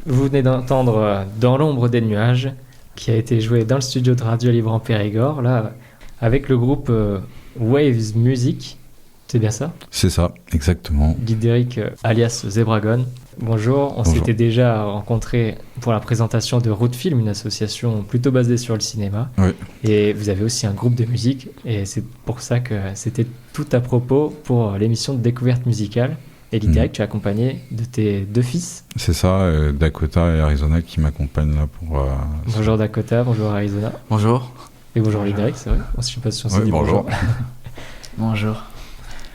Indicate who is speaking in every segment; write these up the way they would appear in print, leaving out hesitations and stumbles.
Speaker 1: Vous venez d'entendre Dans l'ombre des nuages, qui a été joué dans le studio de Radio Libre en Périgord, là, avec le groupe Waves Music. C'est bien ça ?
Speaker 2: C'est ça, exactement.
Speaker 1: Guidéric, alias Zebragon. Bonjour, on s'était déjà rencontrés pour la présentation de Route Film, une association plutôt basée sur le cinéma.
Speaker 2: Oui.
Speaker 1: Et vous avez aussi un groupe de musique, et c'est pour ça que c'était tout à propos pour l'émission de découverte musicale. Et Guidéric, tu es accompagné de tes deux fils.
Speaker 2: C'est ça, Dakota et Arizona qui m'accompagnent là pour...
Speaker 1: Bonjour Dakota, bonjour Arizona.
Speaker 3: Bonjour.
Speaker 1: Et bonjour Guidéric, c'est vrai. Je ne sais pas si on s'est dit
Speaker 2: bonjour.
Speaker 3: Bonjour.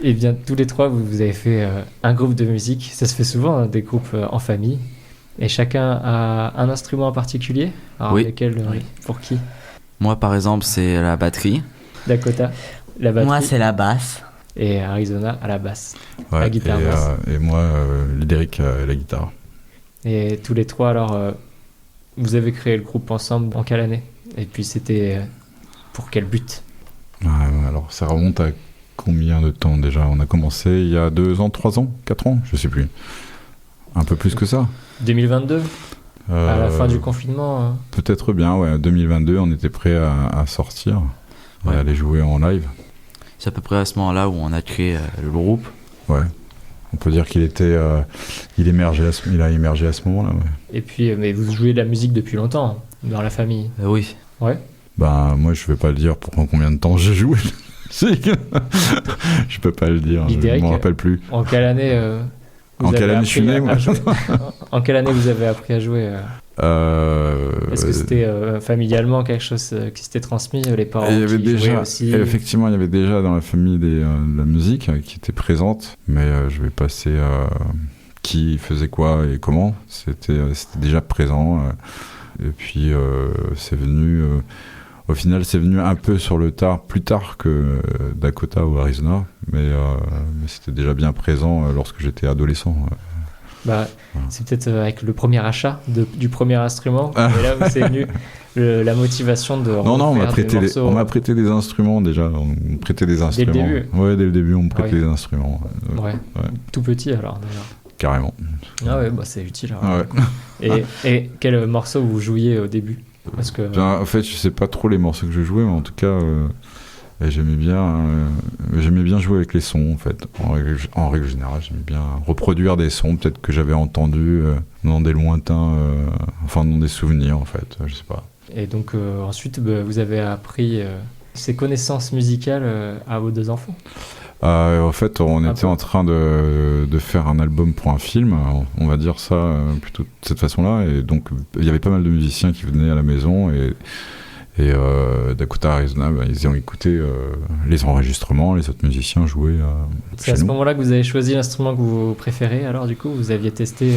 Speaker 1: Et bien, tous les trois, vous avez fait un groupe de musique. Ça se fait souvent, hein, des groupes en famille. Et chacun a un instrument en particulier. Alors,
Speaker 3: Oui.
Speaker 1: lesquels,
Speaker 3: Oui.
Speaker 1: pour qui?
Speaker 3: Moi, par exemple, c'est la batterie.
Speaker 1: Dakota, la batterie.
Speaker 4: Moi, c'est la basse.
Speaker 1: Et Arizona à la basse.
Speaker 2: Ouais,
Speaker 1: La guitare basse.
Speaker 2: et moi, Lydéric, la guitare.
Speaker 1: Et tous les trois, alors, vous avez créé le groupe ensemble en quelle année? Et puis c'était pour quel but?
Speaker 2: Ouais, alors, ça remonte à combien de temps déjà? On a commencé il y a 2 ans, 3 ans, 4 ans, je sais plus. Un peu plus que ça.
Speaker 1: 2022? À la fin du confinement?
Speaker 2: Peut-être bien, ouais. 2022, on était prêt à sortir,
Speaker 3: Ouais.
Speaker 2: à aller jouer en live.
Speaker 3: C'est à peu près à ce moment-là où on a créé le groupe.
Speaker 2: Ouais. On peut dire qu'il était, il a émergé à ce moment-là. Ouais.
Speaker 1: Et puis, mais vous jouez de la musique depuis longtemps, dans la famille?
Speaker 3: Oui.
Speaker 1: Ouais.
Speaker 2: Ben, moi, je vais pas le dire pour combien de temps j'ai joué. Je peux pas le dire,
Speaker 1: Lydéric,
Speaker 2: je m'en rappelle plus.
Speaker 1: En quelle année
Speaker 2: En quelle année je suis né, moi?
Speaker 1: En quelle année vous avez appris à jouer Est-ce que c'était familialement quelque chose qui s'était transmis, les parents
Speaker 2: il y avait
Speaker 1: qui jouaient
Speaker 2: déjà,
Speaker 1: aussi?
Speaker 2: effectivement, il y avait déjà dans la famille de la musique qui était présente, mais je vais passer qui faisait quoi et comment. C'était déjà présent. Et puis c'est venu, au final, c'est venu un peu sur le tard, plus tard que Dakota ou Arizona, mais c'était déjà bien présent lorsque j'étais adolescent.
Speaker 1: Bah,
Speaker 2: Voilà.
Speaker 1: c'est peut-être avec le premier achat du premier instrument, et là où c'est venu la motivation de
Speaker 2: Non, on m'a
Speaker 1: refaire des
Speaker 2: prêté,
Speaker 1: morceaux.
Speaker 2: on m'a prêté des instruments déjà. On me prêtait des instruments.
Speaker 1: début?
Speaker 2: Ouais, dès le début, on me prêtait
Speaker 1: Ouais.
Speaker 2: des instruments.
Speaker 1: Ouais. Tout petit alors déjà.
Speaker 2: Carrément.
Speaker 1: Ah ouais, bah c'est utile. Alors.
Speaker 2: Ouais.
Speaker 1: Et quel morceau vous jouiez au début? Parce que
Speaker 2: En fait, je sais pas trop les morceaux que je jouais, mais en tout cas, j'aimais bien jouer avec les sons, en fait. En règle générale, j'aimais bien reproduire des sons, peut-être que j'avais entendus dans des lointains, enfin dans des souvenirs, en fait. Je sais pas.
Speaker 1: Et donc ensuite, bah, vous avez appris ces connaissances musicales à vos deux enfants?
Speaker 2: En fait, on était en train de faire un album pour un film, on va dire ça plutôt de cette façon-là, et donc il y avait pas mal de musiciens qui venaient à la maison, et Dakota, Arizona, ils ont écouté les enregistrements, les autres musiciens jouaient
Speaker 1: C'est
Speaker 2: chez
Speaker 1: à ce
Speaker 2: nous.
Speaker 1: moment-là que vous avez choisi l'instrument que vous préférez, alors du coup, vous aviez testé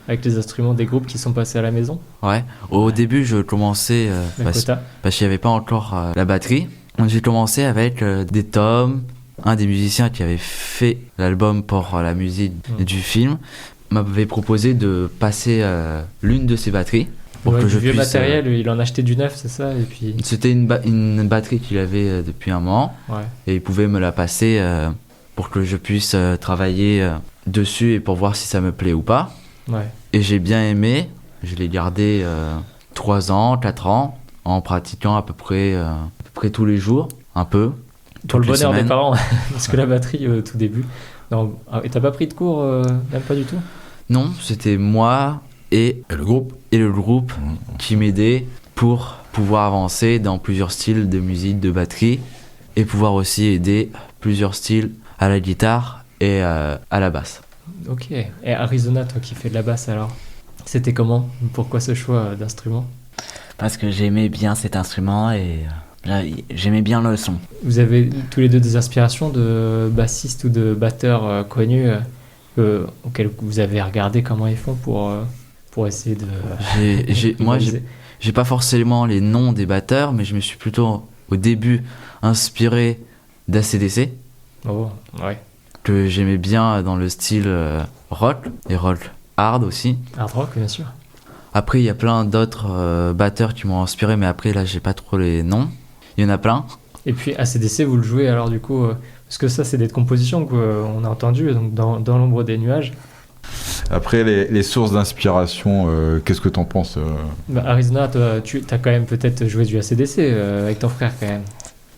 Speaker 1: avec les instruments des groupes qui sont passés à la maison?
Speaker 3: Ouais. Au début, je commençais parce
Speaker 1: Dakota?
Speaker 3: qu'il n'y avait pas encore la batterie. Donc, j'ai commencé avec des tomes. Un des musiciens qui avait fait l'album pour la musique du film m'avait proposé de passer l'une de ses batteries pour
Speaker 1: Ouais,
Speaker 3: que
Speaker 1: du
Speaker 3: je
Speaker 1: vieux
Speaker 3: puisse.
Speaker 1: matériel, il en achetait du neuf, c'est ça? Et puis,
Speaker 3: C'était une batterie qu'il avait depuis un moment
Speaker 1: ouais.
Speaker 3: et il pouvait me la passer pour que je puisse travailler dessus et pour voir si ça me plaît ou pas.
Speaker 1: Ouais.
Speaker 3: Et j'ai bien aimé. Je l'ai gardé 3 ans, 4 ans en pratiquant à peu près tous les jours, un peu.
Speaker 1: Pour le
Speaker 3: toutes les
Speaker 1: bonheur des
Speaker 3: semaines.
Speaker 1: parents, parce que la batterie au tout début. Non, et t'as pas pris de cours, même pas du tout?
Speaker 3: Non, c'était moi et
Speaker 2: Et le groupe
Speaker 3: le groupe qui m'aidait pour pouvoir avancer dans plusieurs styles de musique, de batterie, et pouvoir aussi aider plusieurs styles à la guitare et à la basse.
Speaker 1: Ok. Et Arizona, toi qui fais de la basse alors, c'était comment? Pourquoi ce choix d'instrument?
Speaker 4: Parce que j'aimais bien cet instrument et j'aimais bien le son.
Speaker 1: Vous avez tous les deux des inspirations de bassistes ou de batteurs connus auxquels vous avez regardé comment ils font pour essayer de...
Speaker 3: Moi,
Speaker 1: rivaliser?
Speaker 3: j'ai pas forcément les noms des batteurs, mais je me suis plutôt au début inspiré d'ACDC,
Speaker 1: Oh, ouais.
Speaker 3: que j'aimais bien dans le style rock, et rock hard aussi.
Speaker 1: Hard rock, bien sûr.
Speaker 3: Après, il y a plein d'autres batteurs qui m'ont inspiré, mais après, là, j'ai pas trop les noms. Il y en a plein.
Speaker 1: Et puis ACDC, vous le jouez alors du coup, parce que ça c'est des compositions qu'on a entendues donc dans l'ombre des nuages.
Speaker 2: Après, les sources d'inspiration, qu'est-ce que t'en penses
Speaker 1: Bah, Arizona, toi, tu as quand même peut-être joué du ACDC avec ton frère quand même.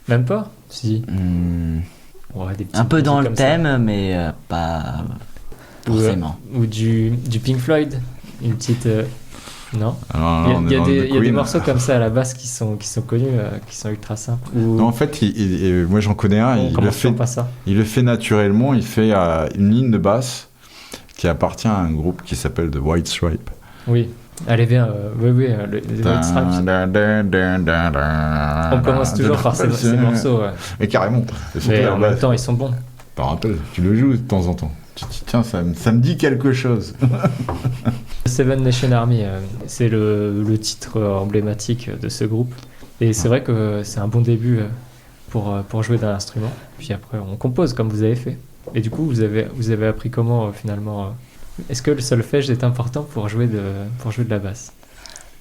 Speaker 1: Même pas? Si. Ouais, des petits
Speaker 4: Un peu dans
Speaker 1: trucs
Speaker 4: le
Speaker 1: comme ça.
Speaker 4: thème, mais pas forcément.
Speaker 1: Ou du Pink Floyd, une petite... non.
Speaker 2: Alors,
Speaker 1: Il y a,
Speaker 2: on est
Speaker 1: il y a
Speaker 2: dans
Speaker 1: des,
Speaker 2: le
Speaker 1: il y a des
Speaker 2: Queen.
Speaker 1: morceaux comme ça à la basse qui sont connus, qui sont ultra simples. Ou
Speaker 2: Non, en fait, moi j'en connais un,
Speaker 1: on
Speaker 2: il
Speaker 1: commence pas ça.
Speaker 2: le fait naturellement, il fait une ligne de basse qui appartient à un groupe qui s'appelle The White Stripe.
Speaker 1: Oui. Allez, viens. Oui, les White Stripes. On commence toujours par ces morceaux. Ouais.
Speaker 2: Mais carrément. Et surtout
Speaker 1: Mais
Speaker 2: la
Speaker 1: en même
Speaker 2: basse.
Speaker 1: temps, ils sont bons.
Speaker 2: t'en rappelles, tu le joues de temps en temps. Tu te dis, tiens, ça me dit quelque chose.
Speaker 1: Seven Nation Army, c'est le titre emblématique de ce groupe. Et c'est vrai que c'est un bon début pour jouer d'un instrument. Puis après, on compose comme vous avez fait. Et du coup, vous avez appris comment finalement Est-ce que le solfège est important pour jouer de la basse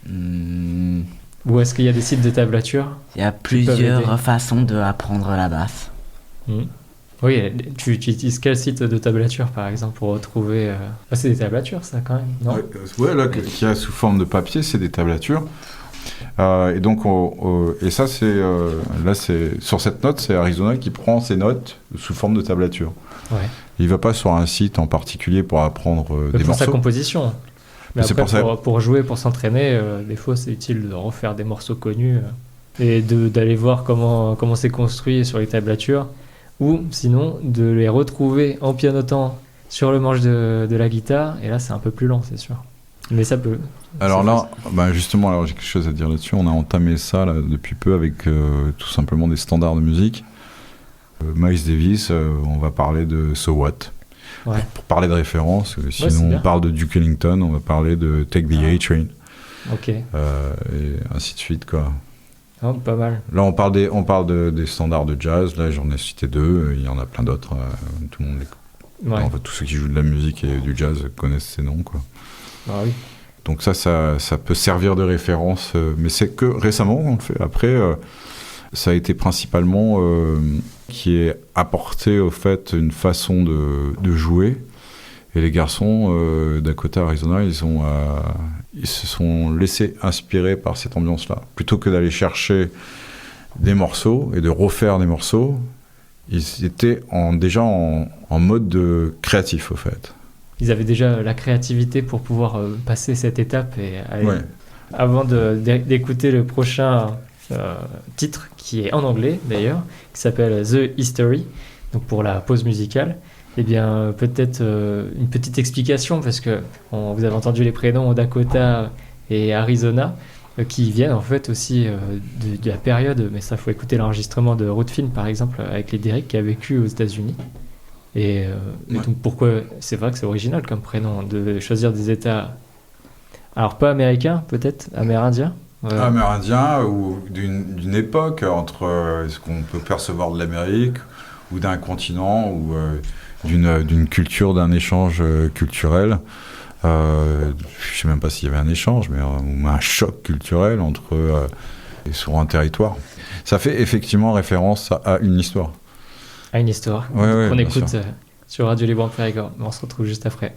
Speaker 1: Ou est-ce qu'il y a des sites de tablature
Speaker 4: Il y a plusieurs façons d'apprendre la basse.
Speaker 1: Oui, tu utilises quel site de tablature par exemple pour retrouver c'est des tablatures ça quand même, non?
Speaker 2: Ouais, là, qu'il y a sous forme de papier, c'est des tablatures. Et donc, et ça, c'est sur cette note, c'est Arizona qui prend ces notes sous forme de tablature.
Speaker 1: Ouais.
Speaker 2: Il va pas sur un site en particulier pour apprendre des morceaux.
Speaker 1: Pour sa composition. Mais
Speaker 2: c'est
Speaker 1: après,
Speaker 2: pour
Speaker 1: pour jouer, pour s'entraîner, des fois c'est utile de refaire des morceaux connus et d'aller voir comment c'est construit sur les tablatures, ou sinon de les retrouver en pianotant sur le manche de la guitare, et là c'est un peu plus lent, c'est sûr. Mais ça peut.
Speaker 2: Alors là, justement, j'ai quelque chose à dire là-dessus. On a entamé ça là, depuis peu avec tout simplement des standards de musique. Miles Davis, on va parler de So What.
Speaker 1: Ouais.
Speaker 2: Pour parler de référence, sinon on parle de Duke Ellington, on va parler de Take the A-Train.
Speaker 1: Ok.
Speaker 2: Et ainsi de suite, quoi.
Speaker 1: Oh, pas mal.
Speaker 2: Là, on parle des standards de jazz. Là, j'en ai cité 2. Il y en a plein d'autres. Tout le monde en fait, tous ceux qui jouent de la musique et du jazz connaissent ces noms, quoi.
Speaker 1: Ah oui.
Speaker 2: Donc ça peut servir de référence. Mais c'est que récemment on le fait. Après, ça a été principalement qui est apporté au fait une façon de jouer. Et les garçons Dakota, Arizona, ils se sont laissés inspirer par cette ambiance-là. Plutôt que d'aller chercher des morceaux et de refaire des morceaux, ils étaient déjà en mode créatif, au fait.
Speaker 1: Ils avaient déjà la créativité pour pouvoir passer cette étape et aller, avant d'écouter le prochain titre qui est en anglais d'ailleurs, qui s'appelle The History, donc pour la pause musicale. Eh bien, peut-être une petite explication, parce que vous avez entendu les prénoms Dakota et Arizona, qui viennent en fait aussi de la période, mais ça, faut écouter l'enregistrement de Rudfin, par exemple, avec les Derrick, qui a vécu aux États-Unis. Et donc, pourquoi c'est vrai que c'est original comme prénom, de choisir des États, alors pas américains, peut-être, amérindiens.
Speaker 2: Amérindien, ou d'une époque entre ce qu'on peut percevoir de l'Amérique, ou d'un continent, ou d'une culture, d'un échange culturel. Je ne sais même pas s'il y avait un échange, mais un choc culturel sur un territoire. Ça fait effectivement référence à une histoire.
Speaker 1: À une histoire.
Speaker 2: Ouais,
Speaker 1: on écoute sur Radio Libre en Périgord. On se retrouve juste après.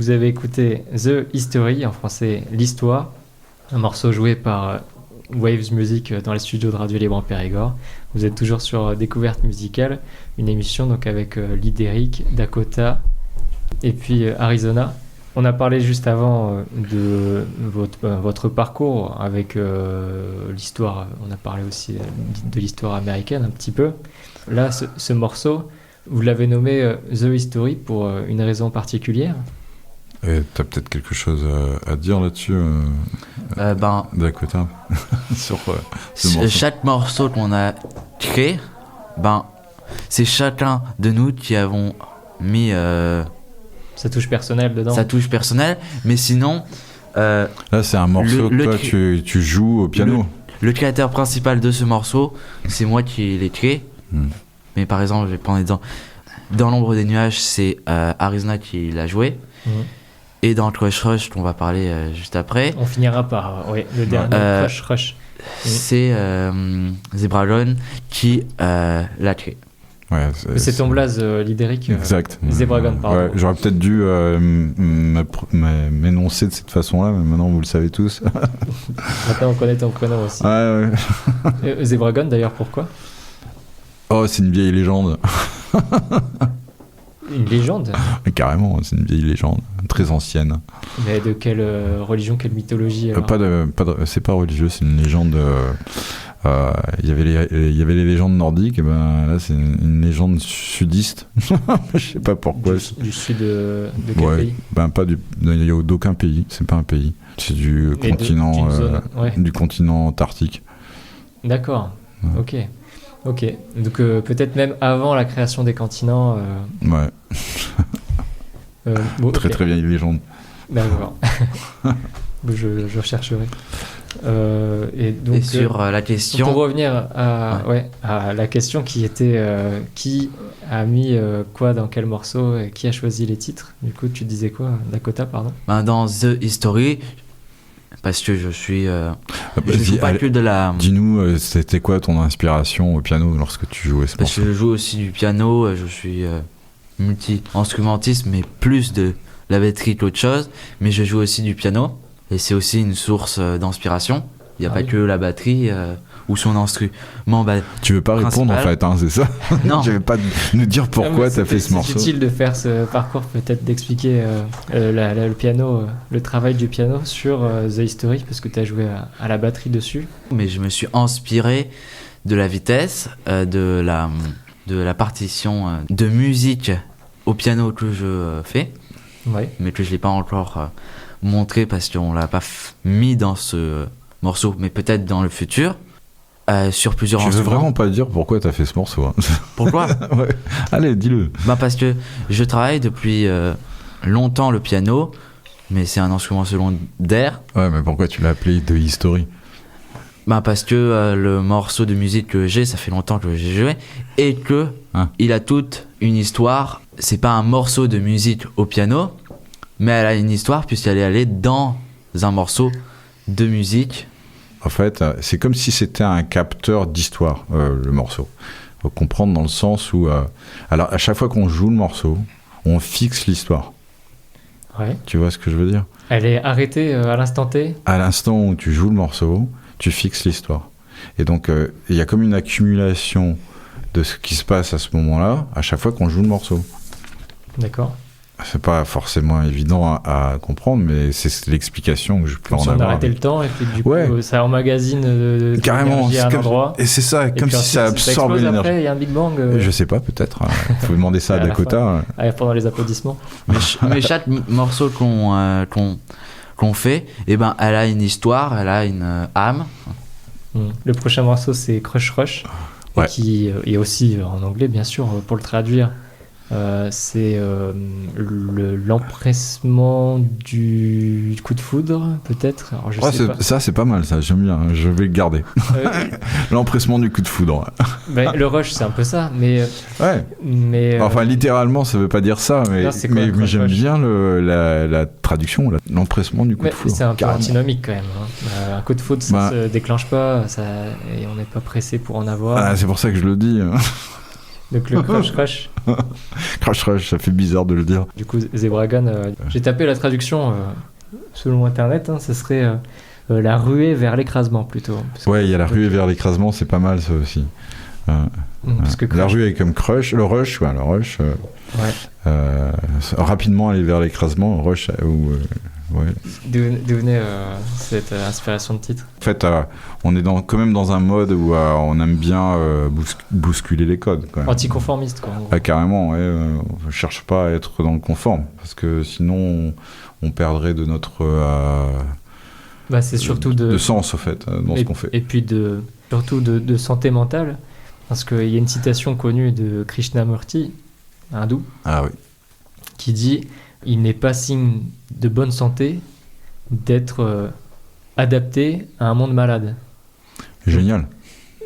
Speaker 1: vous avez écouté The History, en français l'histoire, un morceau joué par Waves Music dans les studios de Radio Libre en Périgord. Vous êtes toujours sur Découverte musicale, une émission donc avec Lidéric, Dakota et puis Arizona. On a parlé juste avant de votre parcours avec l'histoire, on a parlé aussi de l'histoire américaine un petit peu. Là, ce morceau, vous l'avez nommé The History pour une raison particulière.
Speaker 2: Et t'as peut-être quelque chose à dire là-dessus, Dakota, sur ce morceau.
Speaker 3: Chaque morceau qu'on a créé, c'est chacun de nous qui avons mis
Speaker 1: sa touche personnelle dedans.
Speaker 3: Sa touche personnelle, mais sinon...
Speaker 2: Là, c'est un morceau que toi, tu joues au piano.
Speaker 3: Le créateur principal de ce morceau, c'est moi qui l'ai créé. Mais par exemple, je vais prendre exemple. Dans l'ombre des nuages, c'est Arizona qui l'a joué. Et dans Crush Rush, dont on va parler juste après.
Speaker 1: On finira par le dernier Crush Rush.
Speaker 3: C'est Zebra Gun qui l'a créé.
Speaker 2: Ouais,
Speaker 1: c'est ton blaze Lidéric.
Speaker 2: Exact.
Speaker 1: Zebra Gun, pardon.
Speaker 2: Ouais, j'aurais peut-être dû m'énoncer de cette façon-là, mais maintenant vous le savez tous.
Speaker 1: Maintenant on connaît ton prénom aussi.
Speaker 2: Ouais.
Speaker 1: Zebra Gun, d'ailleurs, pourquoi ?
Speaker 2: Oh, c'est une vieille légende.
Speaker 1: Une légende ?
Speaker 2: Carrément, c'est une vieille légende, très ancienne.
Speaker 1: Mais de quelle religion, quelle mythologie alors ?
Speaker 2: C'est pas religieux, c'est une légende. Il y avait les légendes nordiques, et là c'est une légende sudiste. Je sais pas pourquoi.
Speaker 1: Du sud de quel pays ?
Speaker 2: Il n'y a d'aucun pays, c'est pas un pays. C'est du continent, du continent antarctique.
Speaker 1: D'accord, ouais. Ok, donc peut-être même avant la création des continents.
Speaker 2: Ouais. Très vieille légende.
Speaker 1: D'accord. je rechercherai. Et donc,
Speaker 3: sur la question...
Speaker 1: Pour revenir à la question qui était qui a mis quoi dans quel morceau et qui a choisi les titres. Du coup, tu disais quoi, Dakota, pardon ?
Speaker 3: Dans The History, parce que je suis... je joue pas que de la...
Speaker 2: Dis-nous, c'était quoi ton inspiration au piano lorsque tu jouais ce morceau ?
Speaker 3: Parce que je joue aussi du piano, je suis multi-instrumentiste, mais plus de la batterie qu'autre chose. Mais je joue aussi du piano, et c'est aussi une source d'inspiration. Il n'y a pas que la batterie ou son instrument.
Speaker 2: Tu veux pas répondre en fait, c'est ça ?
Speaker 3: Non.
Speaker 2: Je vais pas nous dire pourquoi tu as fait ce morceau.
Speaker 1: C'est utile de faire ce parcours, peut-être d'expliquer le piano, le travail du piano sur The History, parce que tu as joué à la batterie dessus.
Speaker 3: Mais je me suis inspiré de la vitesse, de la partition de musique au piano que je fais, mais que je l'ai pas encore montré parce qu'on l'a pas mis dans ce morceau, mais peut-être dans le futur, sur plusieurs instruments.
Speaker 2: Je veux vraiment pas dire pourquoi t'as fait ce morceau.
Speaker 3: Pourquoi ?
Speaker 2: Ouais. Allez, dis-le.
Speaker 3: Parce que je travaille depuis longtemps le piano, mais c'est un instrument secondaire.
Speaker 2: Ouais, mais pourquoi tu l'as appelé The History ?
Speaker 3: Parce que le morceau de musique que j'ai, ça fait longtemps que j'ai joué, et que il a toute une histoire. C'est pas un morceau de musique au piano, mais elle a une histoire puisqu'elle est allée dans un morceau de musique.
Speaker 2: En fait, c'est comme si c'était un capteur d'histoire, le morceau. Faut comprendre dans le sens où... alors, à chaque fois qu'on joue le morceau, on fixe l'histoire.
Speaker 1: Ouais.
Speaker 2: Tu vois ce que je veux dire ?
Speaker 1: Elle est arrêtée à l'instant T ?
Speaker 2: À l'instant où tu joues le morceau, tu fixes l'histoire. Et donc, il y a comme une accumulation de ce qui se passe à ce moment-là, à chaque fois qu'on joue le morceau.
Speaker 1: D'accord.
Speaker 2: C'est pas forcément évident à comprendre, mais c'est l'explication que je peux en avoir.
Speaker 1: On a arrêté le temps et puis du coup ça emmagasine de
Speaker 2: carrément
Speaker 1: l'énergie à un endroit.
Speaker 2: Et c'est ça, comme si ça absorbe l'énergie.
Speaker 1: Après, il y a un Big Bang.
Speaker 2: Je sais pas, peut-être. Faut demander ça à Dakota.
Speaker 1: Pendant les applaudissements.
Speaker 3: Mais chaque morceau qu'on fait, elle a une histoire, elle a une âme.
Speaker 1: Le prochain morceau, c'est Crush Rush, qui est aussi en anglais, bien sûr, pour le traduire. C'est l'empressement du coup de foudre, peut-être. Alors, je sais pas.
Speaker 2: Ça, c'est pas mal, ça, j'aime bien, je vais le garder. L'empressement du coup de foudre.
Speaker 1: Le rush, c'est un peu ça, mais.
Speaker 2: Enfin, littéralement, ça veut pas dire ça, mais j'aime bien la traduction, l'empressement du coup de foudre.
Speaker 1: C'est un peu antinomique quand même. Un coup de foudre, ça se déclenche pas, et on n'est pas pressé pour en avoir.
Speaker 2: C'est pour ça que je le dis.
Speaker 1: Donc le Crush Crush.
Speaker 2: Crush Rush, ça fait bizarre de le dire.
Speaker 1: Du coup, Zebragan, j'ai tapé la traduction selon internet, hein, ce serait la ruée vers l'écrasement plutôt.
Speaker 2: Ouais, il y a la ruée vers l'écrasement, c'est pas mal ça aussi.
Speaker 1: Parce que
Speaker 2: la ruée est comme Crush, le Rush, ouais, le Rush. Rapidement aller vers l'écrasement, Rush ouais.
Speaker 1: D'où venait cette inspiration de titre?
Speaker 2: En fait, on est quand même dans un mode où on aime bien bousculer les codes. Quand même.
Speaker 1: Anticonformiste, quoi. En gros.
Speaker 2: Ah, carrément, ouais. On ne cherche pas à être dans le conforme, parce que sinon, on perdrait de notre...
Speaker 1: c'est surtout
Speaker 2: de sens, au fait, dans ce qu'on fait.
Speaker 1: Et puis, surtout de santé mentale, parce qu'il y a une citation connue de Krishnamurti, hindou, qui dit... Il n'est pas signe de bonne santé d'être adapté à un monde malade.
Speaker 2: Génial.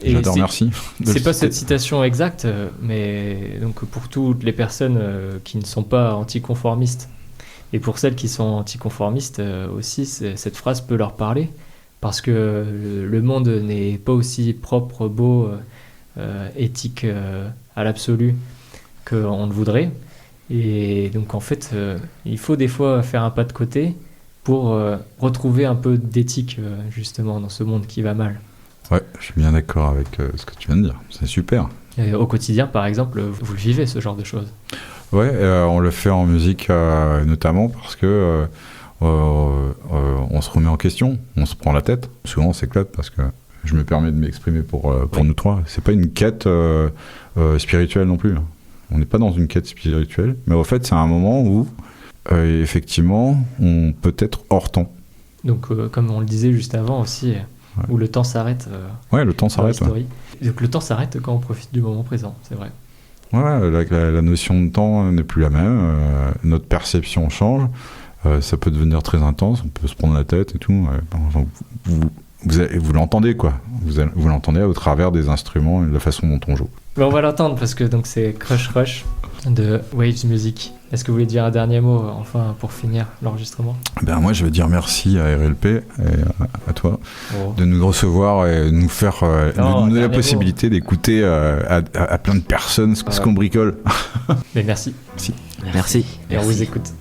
Speaker 2: J'adore, merci.
Speaker 1: C'est pas cette citation exacte, mais donc pour toutes les personnes qui ne sont pas anticonformistes, et pour celles qui sont anticonformistes aussi, cette phrase peut leur parler, parce que le monde n'est pas aussi propre, beau, éthique à l'absolu qu'on le voudrait. Et donc en fait, il faut des fois faire un pas de côté pour retrouver un peu d'éthique justement dans ce monde qui va mal.
Speaker 2: Ouais, je suis bien d'accord avec ce que tu viens de dire, c'est super.
Speaker 1: Et au quotidien par exemple, vous le vivez ce genre de choses?
Speaker 2: Ouais, on le fait en musique notamment parce que on se remet en question, on se prend la tête, souvent on s'éclate parce que je me permets de m'exprimer pour nous trois, c'est pas une quête spirituelle non plus. On n'est pas dans une quête spirituelle, mais en fait, c'est un moment où, effectivement, on peut être hors temps.
Speaker 1: Donc, comme on le disait juste avant aussi, où le temps s'arrête.
Speaker 2: Le temps s'arrête.
Speaker 1: Ouais. Donc, le temps s'arrête quand on profite du moment présent, c'est vrai.
Speaker 2: Ouais, la notion de temps n'est plus la même. Notre perception change. Ça peut devenir très intense. On peut se prendre la tête et tout. Vous l'entendez, quoi. Vous l'entendez au travers des instruments et de la façon dont on joue.
Speaker 1: On va l'entendre parce que donc c'est Crush Rush de Waves Music. Est-ce que vous voulez dire un dernier mot enfin pour finir l'enregistrement?
Speaker 2: Moi je veux dire merci à RLP et à toi de nous recevoir et de nous faire nous donner la possibilité d'écouter à plein de personnes ce qu'on bricole.
Speaker 1: Mais merci.
Speaker 3: Merci.
Speaker 1: Et on vous écoute.